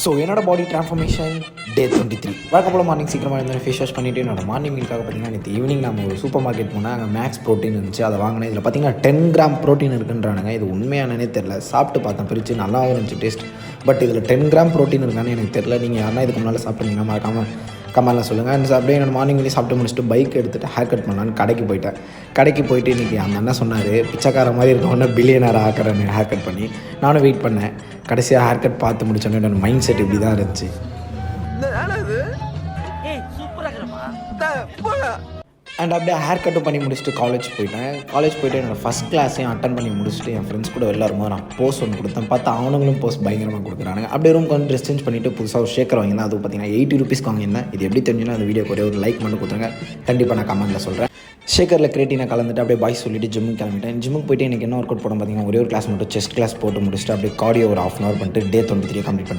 So என்னோட பாடி transformation டே 23 வழக்கம் போல் morning சீக்கிரமாக இருந்தாலும் ஃபேஸ் வாஷ் பண்ணிவிட்டு என்னோட மார்னிங் மீலுக்காக பார்த்தீங்கன்னா நேற்று ஈவினிங் நம்ம ஒரு சூப்பர் மார்க்கெட் போனால் அங்கே மேக்ஸ் ப்ரோட்டீன் இருந்துச்சு. அதை வாங்கினேன். இதில் பார்த்தீங்கன்னா 10 கிராம் ப்ரோட்டீன் இருக்குன்றானுங்க. இது உண்மையானே தெரில. சாப்பிட்டு பார்த்தேன், பிரித்து நல்லாவும் இருந்துச்சு டேஸ்ட். பட் இதில் 10 கிராம் ப்ரோட்டீன் இருக்கான்னு எனக்கு தெரில. நீங்கள் யாருன்னா இதுக்கு முன்னால் சாப்பிட்டீங்கன்னா மறக்காமல் கமெண்ட்லாம் சொல்லுங்கள். அண்ட் அப்படியே என்னோட மார்னிங் வெளியே சாப்பிட்டு முடிச்சுட்டு பைக் எடுத்துகிட்டு ஹேர் கட் பண்ணலான்னு கடைக்கு போயிட்டு இன்றைக்கி அந்த அண்ணன் சொன்னார், பிச்சைக்கார மாதிரி இருக்கவொன்னே பில்லியனர் ஆக்கிறேன்னு ஹேர் கட் பண்ணி. நானும் வெயிட் பண்ணேன். கடைசியாக ஹேர் கட் பார்த்து முடிச்சோன்னே என்னோட மைண்ட் செட் இப்படி தான் இருந்துச்சு. அண்ட் அப்படியே ஹேர் கட்டும் பண்ணி முடிச்சுட்டு காலேஜ் போயிட்டு என்னோடய ஃபஸ்ட் கிளாஸையும் அட்டன் பண்ணி முடிச்சுட்டு என் ஃப்ரெண்ட்ஸ் கூட வெளில வரும்போது நான் போஸ்ட் ஒன்று கொடுத்தேன். பார்த்தா அவனுங்களும் போஸ்ட் பயங்கரமாக கொடுக்குறாங்க. அப்படியே ரூம் வந்து ட்ரெஸ் சேஞ்ச் பண்ணிவிட்டு புதுசாக ஒரு ஷேக்கர் வாங்கியிருந்தேன். அது பார்த்தீங்கன்னா 80 ருபீஸ்க்கு வாங்கியிருந்தேன். இது எப்படி தெரிஞ்சுன்னா அந்த வீடியோக்கு ஒரே ஒரு லைக் மட்டும் கொடுத்துருங்க. கண்டிப்பாக நான் கமெண்ட்டில் சொல்கிறேன். ஷேக்கரில் கிரியேட்டினை கலந்துட்டு அப்படியே பாய்ஸ் சொல்லிட்டு ஜிம்முக்கு கிளம்பிட்டேன். ஜிம்முக்கு போயிட்டு எனக்கு என்ன ஒர்க் அவுட் போட பார்த்தீங்கன்னா ஒரே ஒரு கிளாஸ் மட்டும் செஸ்ட் கிளாஸ் போட்டு முடிச்சுட்டு அப்படியே கார்டியோ ஒரு 1/2 hour பண்ணிட்டு டே 23 கம்ப்ளீட் பண்ணிட்டேன்.